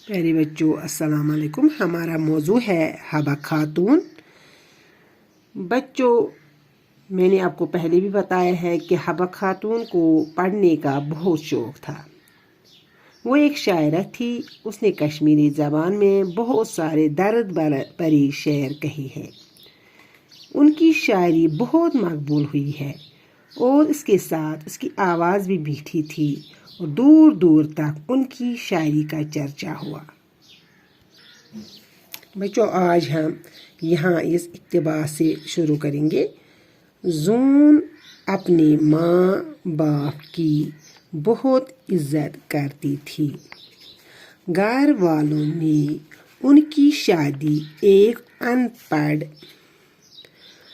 प्यारे बच्चों, अस्सलाम वालेकुम। हमारा मौजू है हबा खातून। बच्चों, मैंने आपको पहले भी बताया है कि हबा खातून को पढ़ने का बहुत शौक़ था। वो एक शायरा थी। उसने कश्मीरी ज़बान में बहुत सारे दर्द भरी शेर कही है। उनकी शायरी बहुत मकबूल हुई है और इसके साथ उसकी आवाज़ भी मीठी थी और दूर दूर तक उनकी शायरी का चर्चा हुआ। बच्चों, आज हम यहाँ इस इक़्तिबास से शुरू करेंगे। जून अपने माँ बाप की बहुत इज्जत करती थी। घर वालों ने उनकी शादी एक अनपढ़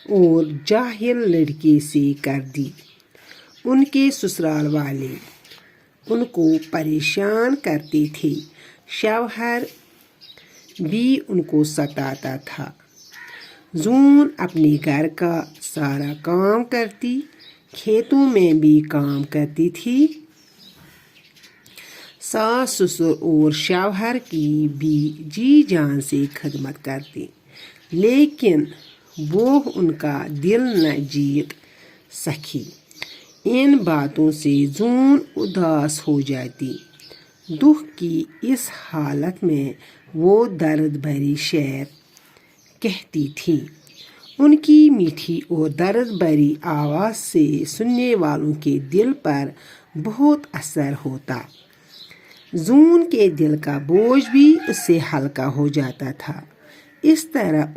और जाहिल लड़के से कर दी। उनके ससुराल वाले उनको परेशान करते थे। शौहर भी उनको सताता था। जून अपने घर का सारा काम करती, खेतों में भी काम करती थी। सास ससुर और शौहर की भी जी जान से खिदमत करती, लेकिन वो उनका दिल न जीत सकी। इन बातों से जून उदास हो जाती। दुख की इस हालत में वो दर्द भरी शेर कहती थी। उनकी मीठी और दर्द भरी आवाज़ से सुनने वालों के दिल पर बहुत असर होता। जून के दिल का बोझ भी उससे हल्का हो जाता था। इस तरह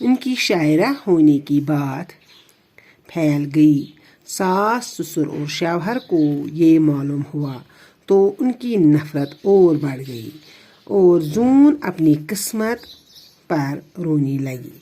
उनकी शायरा होने की बात फैल गई। सास ससुर और शौहर को ये मालूम हुआ तो उनकी नफ़रत और बढ़ गई और जून अपनी किस्मत पर रोने लगी।